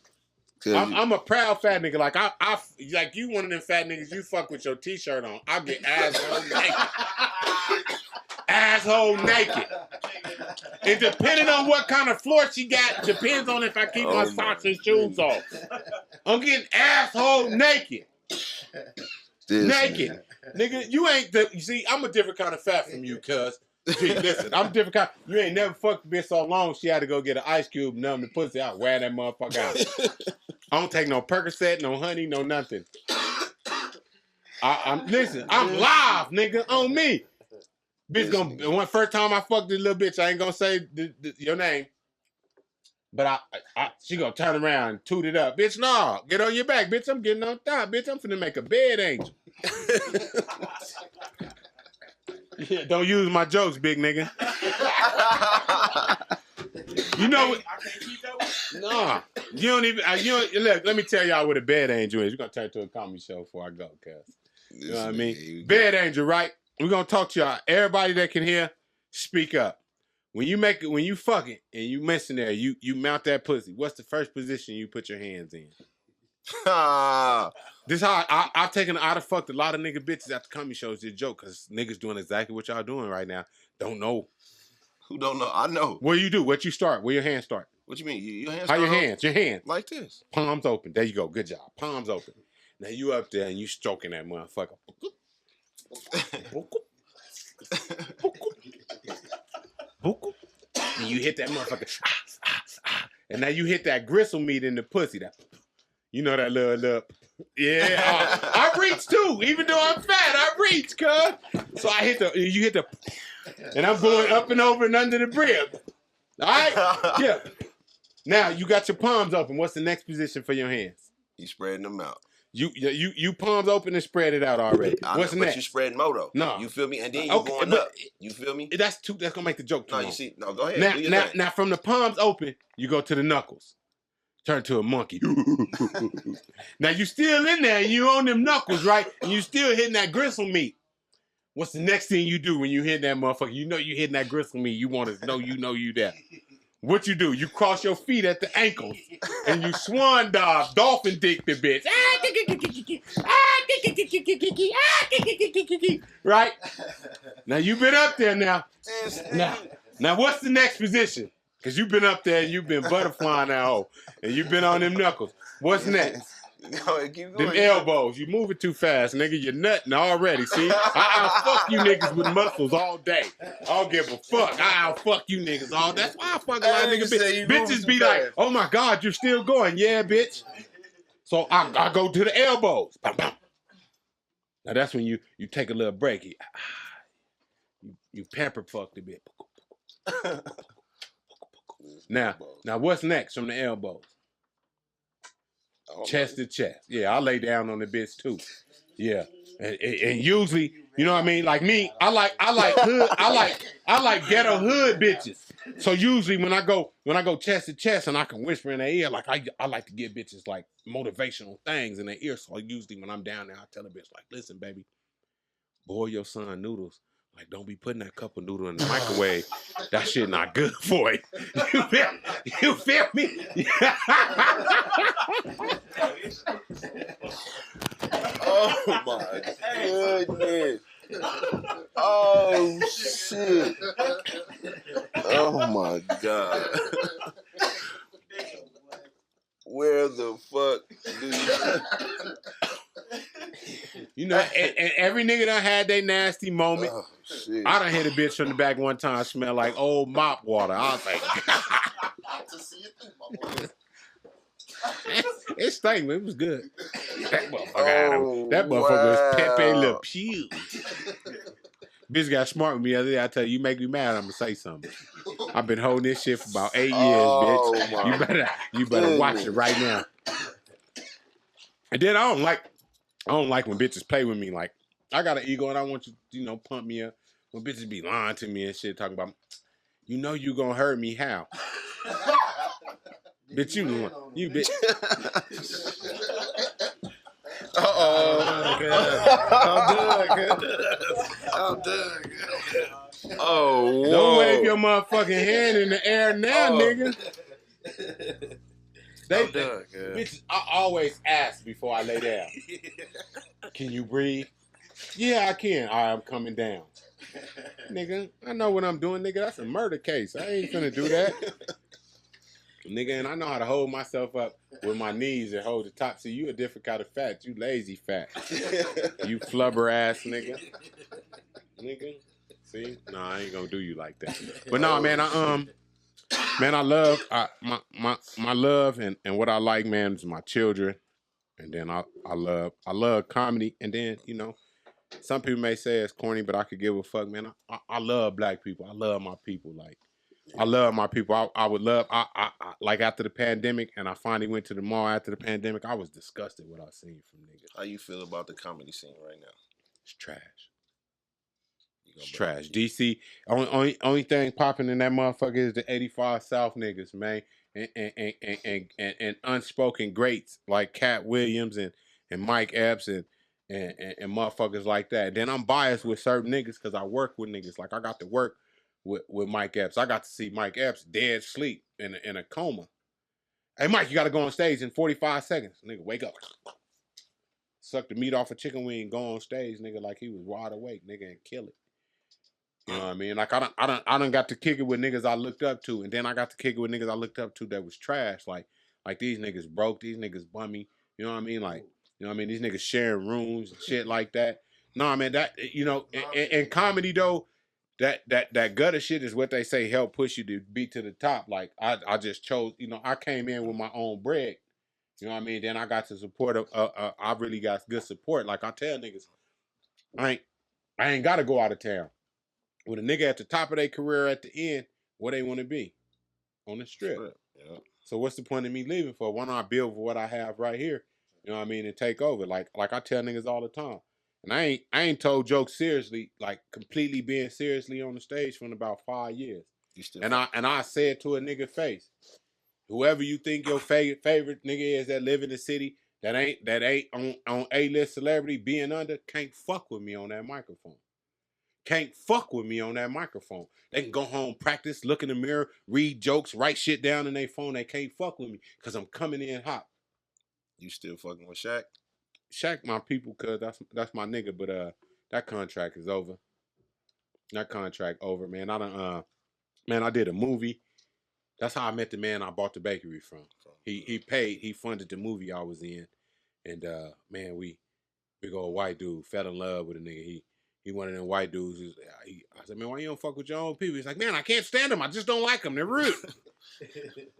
I'm a proud fat nigga. Like I like you one of them fat niggas. You fuck with your t-shirt on. I get asshole naked. Asshole naked. And depending on what kind of floor she got, depends on if I keep my socks and shoes off. I'm getting asshole naked. Naked. Nigga, you ain't you see, I'm a different kind of fat from you, cuz. Gee, listen, I'm different kind. You ain't never fucked a bitch so long she had to go get an ice cube, numb the pussy out, wear that motherfucker out. I don't take no Percocet, no honey, no nothing. Listen, I'm live, nigga, on me. Bitch first time I fucked this little bitch, I ain't gonna say your name. But she gonna turn around and toot it up. Bitch, no, get on your back, bitch. I'm getting on top, bitch. I'm finna make a bed angel. Yeah, don't use my jokes, big nigga. You know what? I can't keep that one. Nah, you don't even. Look. Let me tell y'all what a bed angel is. We're gonna turn to a comedy show before I go, cuz. You know what I mean? Bed angel, right? We're gonna talk to y'all. Everybody that can hear, speak up. When you fucking and you messing there, you mount that pussy. What's the first position you put your hands in? This how I'd have fucked a lot of nigga bitches at the comedy shows. This joke, cause niggas doing exactly what y'all doing right now. Don't know. Who don't know? I know. What you do? What you start? Where your hands start? What you mean? Your hands? How your hands? Your hands like this. Palms open. There you go. Good job. Palms open. Now you up there and you stroking that motherfucker. And you hit that motherfucker. And now you hit that gristle meat in the pussy. That, you know that little. Yeah, I reach too. Even though I'm fat, I reach, cuz. So you hit the, and I'm going up and over and under the brim. All right? Yeah. Now you got your palms open. What's the next position for your hands? You spreading them out. You palms open and spread it out already. What's next? But you spreading more though. No. You feel me? And then you going up. You feel me? That's gonna make the joke too long. You see, no, go ahead. Now from the palms open, you go to the knuckles. Turn to a monkey. Now you still in there and you on them knuckles, right? And you still hitting that gristle meat. What's the next thing you do when you hit that motherfucker? You know you hitting that gristle meat. You want to know you there. What you do? You cross your feet at the ankles and you swan dive, dolphin dick the bitch. Right? Now you been up there now. Now what's the next position? Because you've been up there and you've been butterflying that hole. And you've been on them knuckles. What's next? No, keep going. Them elbows. You moving too fast, nigga. You're nutting already, see? I'll fuck you niggas with muscles all day. I don't give a fuck. I'll fuck you niggas all day. That's why I fuck a lot of niggas. Bitches be like, oh my God, you're still going. Yeah, bitch. So I go to the elbows. Bam, bam. Now that's when you take a little break. You pamper fuck a bit. Now what's next from the elbows? Chest to chest. Yeah, I lay down on the bitch too. Yeah. And usually, you know what I mean? Like me, I like hood, I like ghetto hood bitches. So usually when I go chest to chest and I can whisper in their ear, like I like to give bitches like motivational things in their ear. So usually when I'm down there, I tell a bitch like, listen, baby, boil your son noodles. Like, don't be putting that cup of noodle in the microwave. That shit not good for it. You feel me? Oh my goodness. Oh shit. Oh my god. Where the fuck do you know, and every nigga done had their nasty moment. Oh shit. I done hit a bitch from the back one time, smell like old mop water. I was like, it stank, but it was good. That motherfucker had him. That motherfucker was Pepe Le Pew. Bitch got smart with me the other day. I tell you, you make me mad, I'm gonna say something. I've been holding this shit for about 8 years, bitch. You better watch it right now. And then I don't like when bitches play with me. Like, I got an ego and I want you, pump me up. When bitches be lying to me and shit, talking about, you know you gonna hurt me, how? Bitch, you bitch. I'm done. Oh, whoa. Don't wave your motherfucking hand in the air now, nigga. Bitches, I always ask before I lay down. Can you breathe? Yeah, I can. All right, I'm coming down. Nigga, I know what I'm doing, nigga. That's a murder case. I ain't finna do that. Nigga, and I know how to hold myself up with my knees and hold the top. See, you a different kind of fat. You lazy fat. You flubber ass nigga. Nigga. See? No, I ain't gonna do you like that. But no, man, I love my love and what I like, man, is my children. And then I love comedy. And then, some people may say it's corny, but I could give a fuck, man. I love black people. I love my people. Like, I love my people. I would love, like after the pandemic, and I finally went to the mall after the pandemic, I was disgusted what I seen from niggas. How you feel about the comedy scene right now? It's trash. It's trash. DC, only thing popping in that motherfucker is the 85 South niggas, man. And unspoken greats like Cat Williams and Mike Epps and motherfuckers like that. Then I'm biased with certain niggas because I work with niggas. Like, I got to work with Mike Epps. I got to see Mike Epps dead sleep in a coma. Hey, Mike, you got to go on stage in 45 seconds. Nigga, wake up. Suck the meat off a chicken wing, go on stage, nigga, like he was wide awake, nigga, and kill it. You know what I mean? Like, I done got to kick it with niggas I looked up to, and then I got to kick it with niggas I looked up to that was trash. Like these niggas broke, these niggas bummy. You know what I mean? Like, you know what I mean? These niggas sharing rooms and shit like that. Nah, man, that, in comedy though, that gutter shit is what they say help push you to be to the top. Like, I just chose, I came in with my own bread. You know what I mean? Then I got to support. I really got good support. Like, I tell niggas, I ain't got to go out of town. With a nigga at the top of their career at the end, where they want to be? On the strip. Yeah. So what's the point of me leaving for? Why not build for what I have right here? You know what I mean? And take over. Like I tell niggas all the time. And I ain't told jokes seriously, like completely being seriously on the stage for about 5 years. I said to a nigga face, whoever you think your favorite nigga is that live in the city that ain't on A-list celebrity being under, can't fuck with me on that microphone. Can't fuck with me on that microphone. They can go home, practice, look in the mirror, read jokes, write shit down in their phone. They can't fuck with me because I'm coming in hot. You still fucking with Shaq? Shaq my people, cause that's my nigga. But that contract is over. That contract over, man. I did a movie. That's how I met the man I bought the bakery from. He funded the movie I was in, and man, we big old white dude fell in love with a nigga. He one of them white dudes. I said, man, why you don't fuck with your own people? He's like, man, I can't stand them. I just don't like them. They're rude.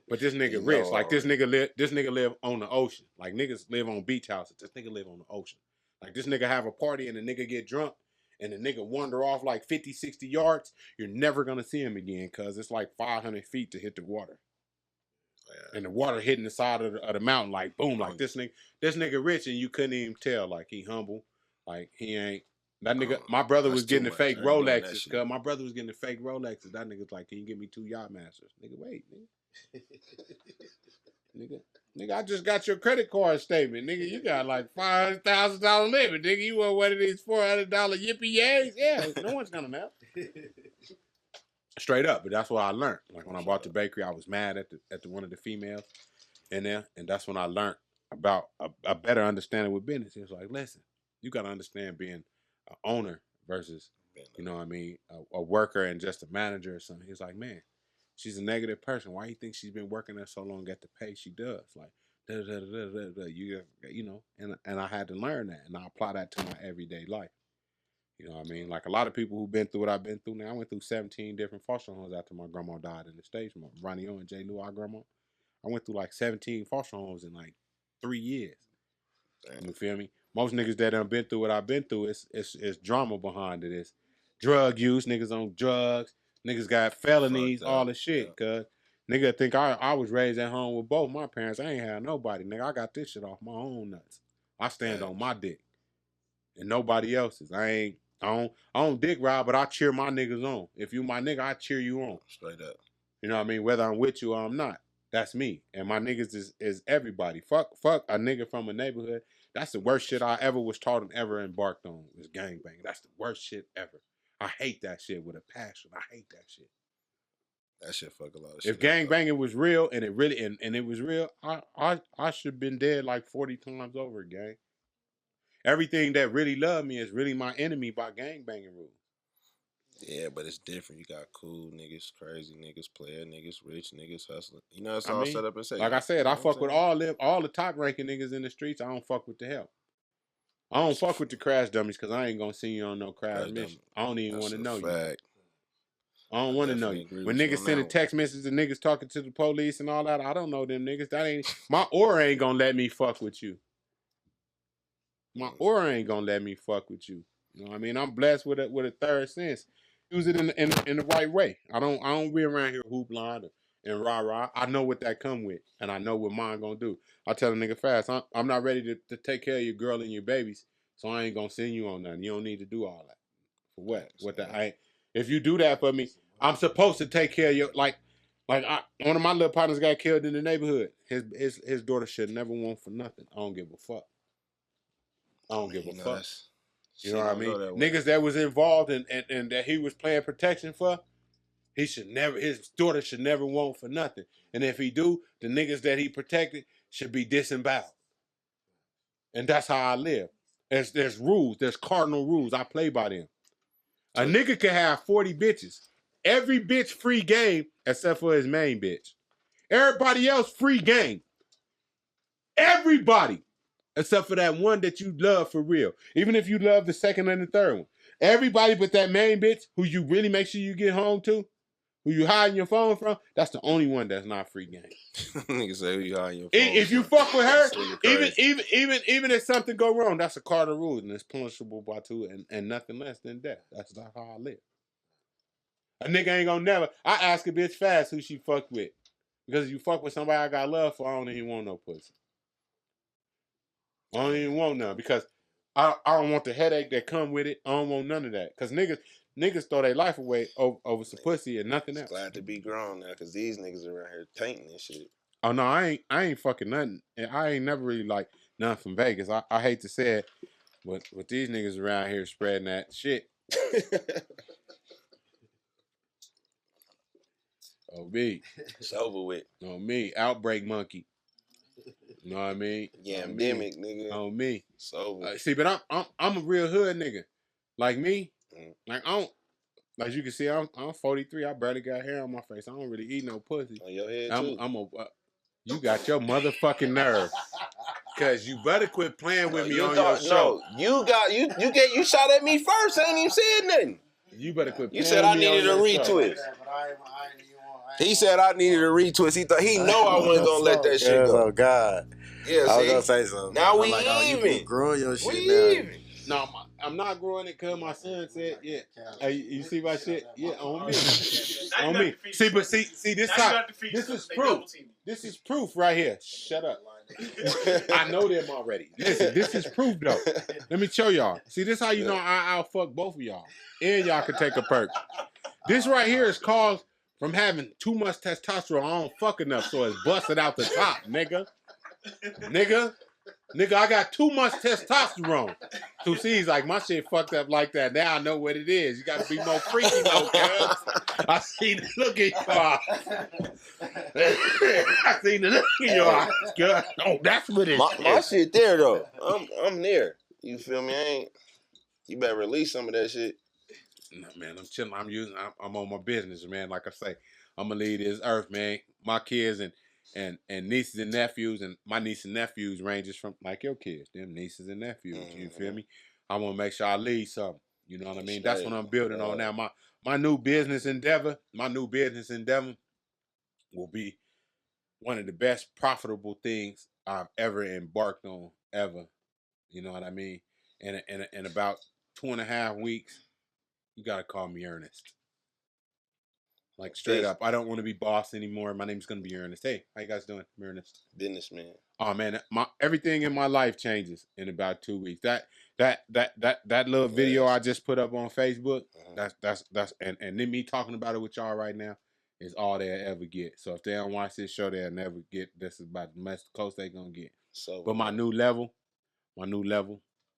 But this nigga rich. Like, this nigga live on the ocean. Like, niggas live on beach houses. This nigga live on the ocean. Like, this nigga have a party and the nigga get drunk and the nigga wander off like 50, 60 yards. You're never going to see him again because it's like 500 feet to hit the water. Yeah. And the water hitting the side of the mountain like boom. Like, this nigga rich and you couldn't even tell. Like, he humble. Like, he ain't That nigga, my brother was getting the much. fake I ain't doing that Rolexes. shit. Cause my brother was getting the fake Rolexes. That nigga's like, can you get me 2 Yacht Masters? Nigga, wait, nigga. Nigga, I just got your credit card statement. Nigga, you got like $500,000 limit. Nigga, you want one of these $400 yippee yays? Yeah, no one's gonna know. Straight up, but that's what I learned. Like when I bought the bakery, I was mad at the one of the females in there, and that's when I learned about a better understanding with business. It was like, listen, you got to understand being an owner versus, you know what I mean, a worker and just a manager or something. He's like, man, she's a negative person. Why do you think she's been working there so long at the pay she does? Like, you know, and I had to learn that, and I apply that to my everyday life. You know what I mean? Like a lot of people who've been through what I've been through now. I went through 17 different foster homes after my grandma died in the States. Ronnie O and J. Lou, our grandma. I went through like 17 foster homes in like 3 years. Damn. You feel me? Most niggas that done been through what I've been through, it's drama behind it. It's drug use, niggas on drugs, niggas got felonies, all the shit. Yeah. Cause nigga think I was raised at home with both my parents. I ain't had nobody. Nigga, I got this shit off my own nuts. I stand on my dick. And nobody else's. I don't dick ride, but I cheer my niggas on. If you my nigga, I cheer you on. Straight up. You know what I mean? Whether I'm with you or I'm not. That's me. And my niggas is everybody. Fuck a nigga from a neighborhood. That's the worst shit I ever was taught and ever embarked on was gangbanging. That's the worst shit ever. I hate that shit with a passion. I hate that shit. That shit fuck a lot of shit. If gangbanging was real and it really and it was real, I should have been dead like 40 times over, gang. Everything that really loved me is really my enemy by gangbanging rules. Yeah, but it's different. You got cool niggas, crazy niggas, player niggas, rich niggas, hustling. You know, it's all set up and set. Like I said, I fuck with all the top ranking niggas in the streets. I don't fuck with the help. I don't fuck with the crash dummies because I ain't gonna see you on no crash mission. I don't even want to know you. I don't want to know you. When niggas sending text messages and niggas talking to the police and all that, I don't know them niggas. That ain't my aura ain't gonna let me fuck with you. My aura ain't gonna let me fuck with you. You know what I mean? I'm blessed with a third sense. Use it in the right way. I don't be around here hoopla and rah-rah. I know what that come with, and I know what mine gonna do. I tell a nigga fast, I'm not ready to take care of your girl and your babies, so I ain't gonna send you on nothing. You don't need to do all that. For what? What that? If you do that for me, I'm supposed to take care of your one of my little partners got killed in the neighborhood. His daughter should never want for nothing. I don't give a fuck. I don't give a fuck. You know what I mean? Niggas that was involved and that he was playing protection for, his daughter should never want for nothing. And if he do, the niggas that he protected should be disemboweled. And that's how I live. There's rules. There's cardinal rules. I play by them. A nigga can have 40 bitches. Every bitch free game except for his main bitch. Everybody else free game. Everybody. Except for that one that you love for real. Even if you love the second and the third one. Everybody but that main bitch who you really make sure you get home to, who you hiding your phone from, that's the only one that's not free game. Nigga say who you hiding your phone if you fuck with her, even if something go wrong, that's a cardinal rule and it's punishable by 2 and nothing less than death. That's not how I live. A nigga ain't gonna never. I ask a bitch fast who she fucked with. Because if you fuck with somebody I got love for, I don't even want no pussy. I don't even want none because I don't want the headache that come with it. I don't want none of that. Because niggas throw their life away over some pussy and nothing else. Glad to be grown now because these niggas around here tainting and shit. Oh, no, I ain't fucking nothing. And I ain't never really like nothing from Vegas. I hate to say it, but with these niggas around here spreading that shit. Oh, me. It's over with. Oh, me. Outbreak monkey. You know what I mean? Yeah, endemic, nigga. On me. So see, but I'm a real hood nigga. Like me, like I don't. Like you can see, I'm 43. I barely got hair on my face. I don't really eat no pussy. On your head too. You got your motherfucking nerve. Cause you better quit playing with me on your show. No, you shot at me first. I ain't even said nothing. You better quit. You said I needed a retwist. He said I needed a retwist. He know I wasn't gonna let that shit go. Oh God. Yeah, I was gonna say something. Now we even. You growing your shit we now. Even. No, I'm not growing it because my son said, yeah. Hey, you see my shit? Yeah, on me. On me. See, this is proof. This is proof right here. Shut up. I know them already. Listen, this is proof though. Let me show y'all. See, this how you know I'll fuck both of y'all. And y'all can take a perk. This right here is caused from having too much testosterone. I don't fuck enough, so it's busted out the top, nigga. Nigga, I got too much testosterone. 2C's like, my shit fucked up like that. Now I know what it is. You gotta be more freaky though, cuz. I see the look in your eyes. I see the look in your eyes, cuz. Oh, that's what it is. My shit there though. I'm there. You feel me? You better release some of that shit. No, man, I'm chilling. I'm on my business, man. Like I say, I'm gonna leave this earth, man. My kids and nieces and nephews, and my niece and nephews ranges from like your kids, them nieces and nephews. Mm-hmm. You feel me? I want to make sure I leave something. You know what I mean? That's what I'm building on now. My new business endeavor will be one of the best profitable things I've ever embarked on ever. You know what I mean? And in about 2.5 weeks, you gotta call me Ernest. Like straight up, I don't want to be boss anymore. My name's gonna be Ernest. Hey, how you guys doing? I'm Ernest. Businessman. Oh man, everything in my life changes in about 2 weeks. That little video I just put up on Facebook. That's and then me talking about it with y'all right now is all they'll ever get. So if they don't watch this show, they'll never get. This is about the most close they gonna get. So, but my new level,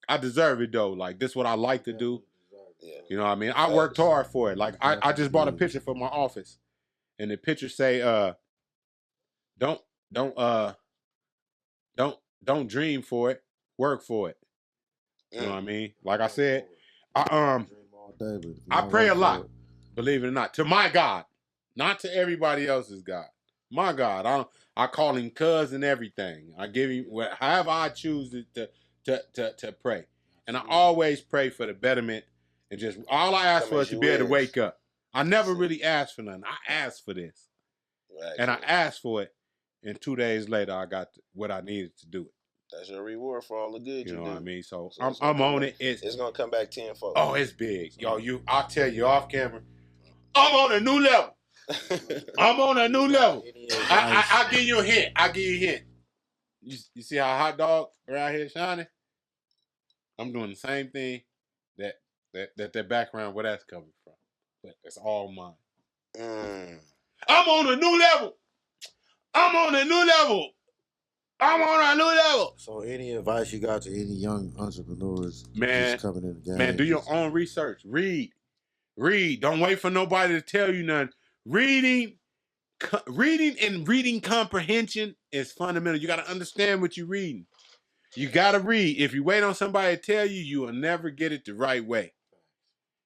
I deserve it though. Like this, is what I like to do. Yeah. You know what I mean? I worked hard for it. Like I just bought a picture for my office, and the picture say, don't dream for it, work for it. You know what I mean? Like I said, I pray a lot, believe it or not, to my God, not to everybody else's God. My God, I call him cuz and everything. I give him however I choose to pray, and I always pray for the betterment. And just all I ask for is to be able to wake up. I never really asked for nothing. I asked for this. Right, and I asked for it. And 2 days later, I got what I needed to do it. That's your reward for all the good you do. You know what I mean? So I'm on it. It's going to come back tenfold. Oh, it's big. Yo, I'll tell you off camera. I'm on a new level. I'm on a new level. I'll give you a hint. You see how hot dog around here shining? I'm doing the same thing that background where that's coming from. But it's all mine. I'm on a new level. So any advice you got to any young entrepreneurs just coming in the game? Man, do your own research. Read. Don't wait for nobody to tell you nothing. Reading and reading comprehension is fundamental. You got to understand what you're reading. You got to read. If you wait on somebody to tell you, you will never get it the right way.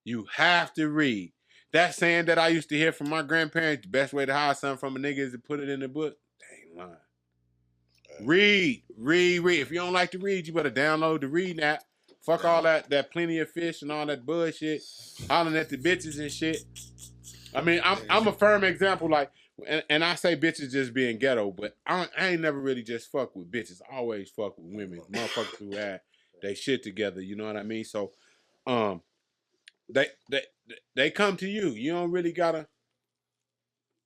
You have to read. That saying that I used to hear from my grandparents, the best way to hide something from a nigga is to put it in the book. They ain't lying. Read. If you don't like to read, you better download the reading app. Fuck all that plenty of fish and all that bullshit. Hollering at the bitches and shit. I mean, I'm a firm example, like, and I say bitches just being ghetto, but I ain't never really just fuck with bitches. I always fuck with women, motherfuckers who had they shit together. You know what I mean? So, they come to you. You don't really gotta.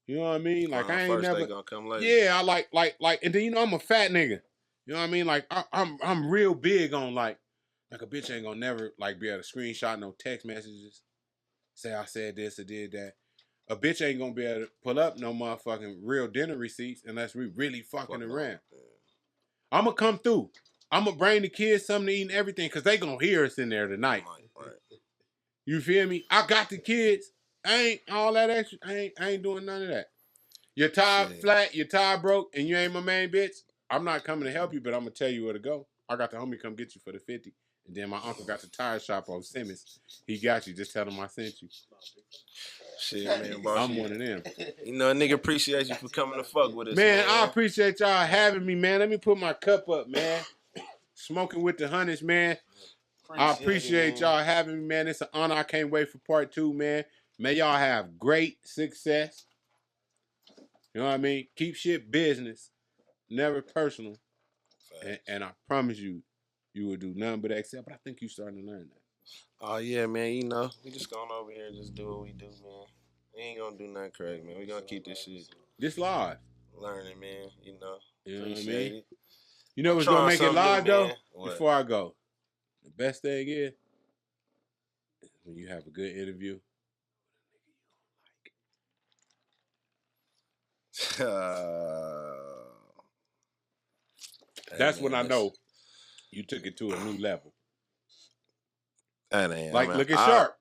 You know what I mean? Like I ain't first never. They gonna come later. Yeah, I like, and then I'm a fat nigga. You know what I mean? Like I'm real big on like a bitch ain't gonna never like be able to screenshot no text messages. Say I said this or did that. A bitch ain't gonna be able to pull up no motherfucking real dinner receipts unless we really fucking around. I'm gonna come through. I'm gonna bring the kids something to eat and everything because they gonna hear us in there tonight. Right. You feel me? I got the kids. I ain't all that extra. I ain't doing none of that. Your tire flat, your tire broke, and you ain't my main bitch. I'm not coming to help you, but I'm gonna tell you where to go. I got the homie come get you for the 50. And then my uncle got the tire shop on Simmons. He got you. Just tell him I sent you. Shit, man, boss. I'm one of them. You know, a nigga appreciate you for coming to fuck with us, man. I appreciate y'all having me, man. Let me put my cup up, man. Smoking with the Hunters, man. I appreciate y'all having me, man. It's an honor. I can't wait for part 2, man. May y'all have great success. You know what I mean? Keep shit business, never personal. And I promise you, you will do nothing but excel. But I think you starting to learn that. Oh, yeah, man. You know, we just going over here and just do what we do, man. We ain't going to do nothing crazy, man. We going to keep this shit. This live. Learning, man. You know. You know what I mean? It. You know I'm what's gonna trying make it something new, live though? man. What? Before I go, the best thing is when you have a good interview. That's when I know you took it to a new level. Like, look at Sharp.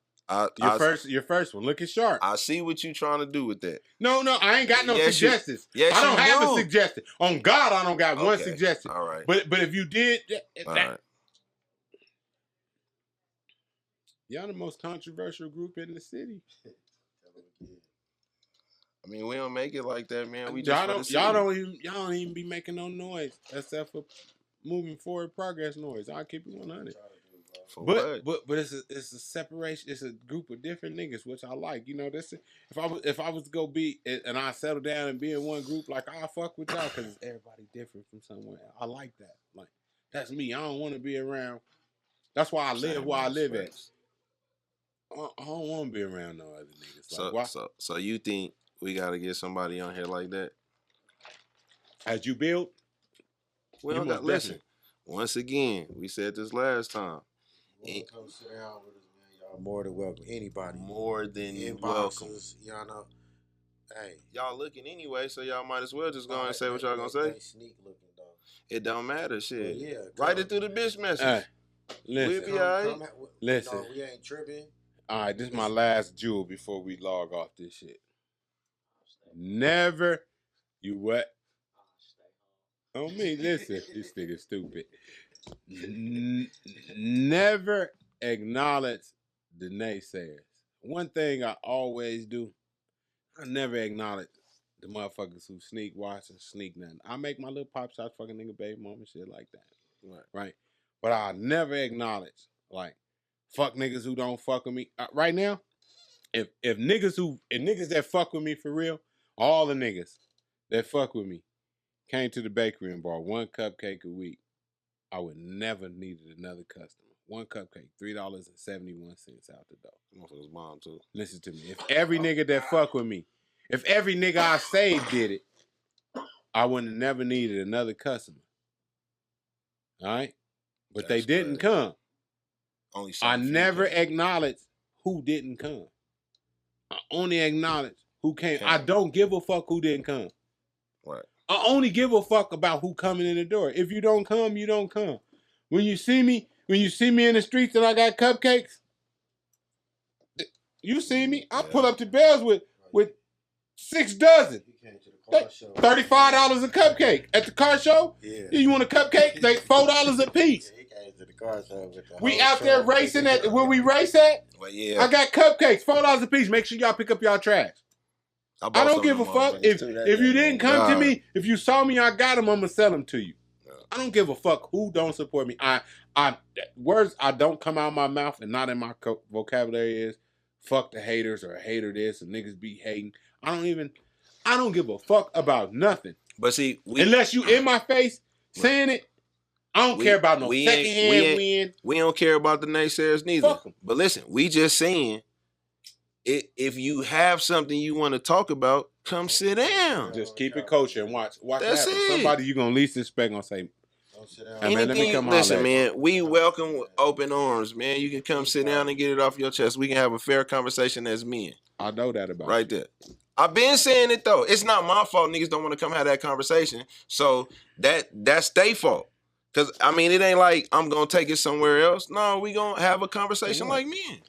Your first one. Look at Sharp. I see what you trying to do with that. No, I ain't got no suggestions. Yes, I don't have a suggestion. On God, I don't got one suggestion. All right. But if you did, all right. Y'all the most controversial group in the city. I mean, we don't make it like that, man. We y'all don't even be making no noise except for moving forward progress noise. I'll keep it 100. But it's a separation. It's a group of different niggas, which I like. You know, if I was to go be and I settle down and be in one group, like I fuck with y'all because everybody different from somewhere. I like that. Like that's me. I don't want to be around. That's why I live where I live at. I don't want to be around no other niggas. Like, so you think we got to get somebody on here like that? As you build? Well, listen. Once again, we said this last time. Come sit down with us, man. Y'all more than welcome. Anybody. More than welcome. Y'all know. Hey. Y'all looking anyway, so y'all might as well just go and say what y'all gonna say. They sneak looking, though. It don't matter, shit. Well, yeah, write it through the bitch message. Listen. We'll be all right. Listen. No, we ain't tripping. All right, this is my last jewel before we log off this shit. Never, you what? On me, listen, this nigga stupid. Never acknowledge the naysayers. One thing I always do, I never acknowledge the motherfuckers who sneak watch and sneak nothing. I make my little pop shots, fucking nigga baby mama shit like that. Right? But I never acknowledge, like, fuck niggas who don't fuck with me. Right now, if niggas that fuck with me for real, all the niggas that fuck with me came to the bakery and bought one cupcake a week, I would never needed another customer. One cupcake, $3.71 out the door. Motherfucker's mom too. Listen to me. If every nigga that fuck with me, if every nigga I saved did it, I wouldn't have never needed another customer. All right? But they didn't come. I never acknowledged who didn't come. I only acknowledge who came. I don't give a fuck who didn't come. Right. I only give a fuck about who coming in the door. If you don't come, you don't come. When you see me in the streets and I got cupcakes, you see me. I pull up to Bell's with 6 dozen. $35 a cupcake at the car show. Yeah. You want a cupcake? They $4 a piece. We out there racing at where we race at. Well, yeah. I got cupcakes, $4 a piece. Make sure y'all pick up y'all trash. I don't give a fuck if you didn't come to me. If you saw me, I got them. I'm gonna sell them to you. I don't give a fuck who don't support me. Words I don't come out of my mouth and not in my vocabulary is fuck the haters or hater this or niggas be hating. I don't give a fuck about nothing. But see, unless you in my face saying it, I don't care about no secondhand win. We don't care about the naysayers neither. But listen, we just saying, if you have something you want to talk about, come sit down. Just keep it kosher and watch That's happen. It. Somebody you gonna least expect gonna say, hey, man, let me come listen, man, we welcome with open arms, man. You can come sit down and get it off your chest. We can have a fair conversation as men. I know that about right there. I've been saying it though. It's not my fault niggas don't want to come have that conversation. So that's their fault. Cause I mean, it ain't like I'm gonna take it somewhere else. No, we gonna have a conversation like men.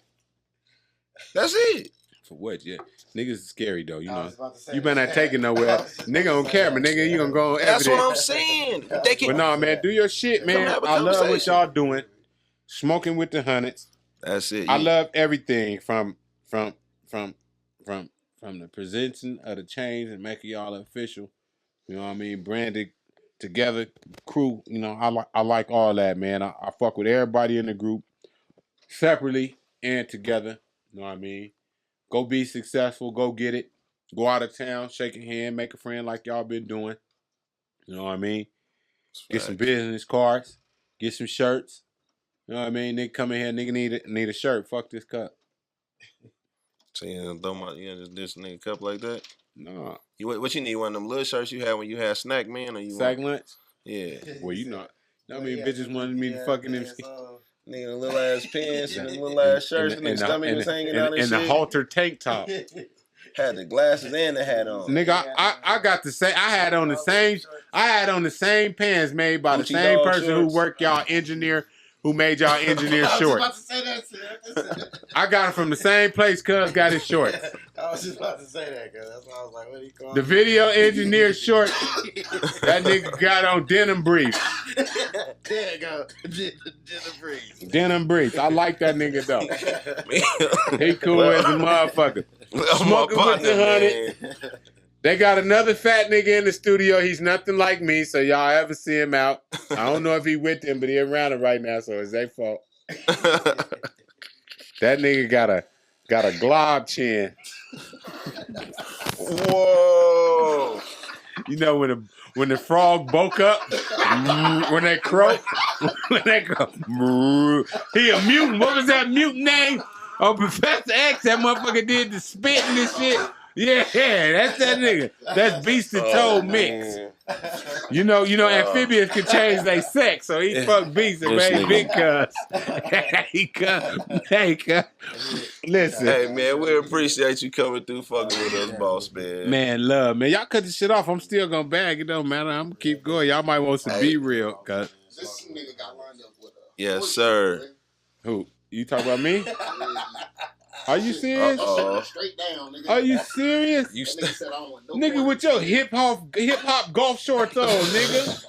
That's it. For what? Yeah, niggas is scary though. You know, you better not take it nowhere. Nigga on camera, nigga, you gonna go on evidence. That's what I'm saying. But nah, man, do your shit, man. I love what y'all doing. Smoking with the hundreds. That's it. I love everything from the presenting of the chains and making y'all official. You know what I mean? Branded together crew. You know, I like all that, man. I fuck with everybody in the group separately and together. You know what I mean? Go be successful. Go get it. Go out of town, shake a hand, make a friend like y'all been doing. You know what I mean? Get some business cards. Get some shirts. You know what I mean? Nigga come in here, nigga need a shirt. Fuck this cup. So you don't just this nigga cup like that? No. What you need? One of them little shirts you had when you had Snack Man, or you Sack lunch? Yeah. Well, you know, I mean, bitches wanted me to fucking them. Nigga, the little ass pants and the little ass shirts and the stomach was hanging out and shit. And the halter tank top. Had the glasses and the hat on. Nigga, I got the same. I had on the same pants made by the same person who worked y'all engineer, who made y'all engineer shorts. I was just about to say that. I got it from the same place. Cuz got his shorts. I was just about to say that, cuz that's why I was like, what do you call the video engineer shorts? That nigga got on denim briefs. There you go, denim briefs. Denim briefs. I like that nigga though. He cool as a motherfucker. Smoking with the 100. They got another fat nigga in the studio. He's nothing like me, so y'all ever see him out. I don't know if he with them, but he around it right now, so it's their fault. That nigga got a glob chin. Whoa. You know when the frog woke up, when they croak, he a mutant. What was that mutant name? Oh, Professor X, that motherfucker did the spit and this shit. Yeah, that's that nigga. That's beast and toad mix. You know, amphibians can change their sex, so he fucked beast and made big cuz. Hey, cuz. Listen. Hey, man, we appreciate you coming through fucking with us, boss, man. Man, love, man. Y'all cut the shit off. I'm still gonna bag. It don't matter. I'm gonna keep going. Y'all might want to be real, cuz. This nigga got lined up with Yes, sir. Who? You talk about me? Are you serious? Straight down, nigga. Are you serious? You nigga said, I don't want no nigga with your hip hop golf shorts on, nigga.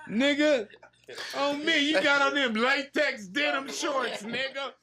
Nigga. On me, you got on them latex denim shorts, nigga.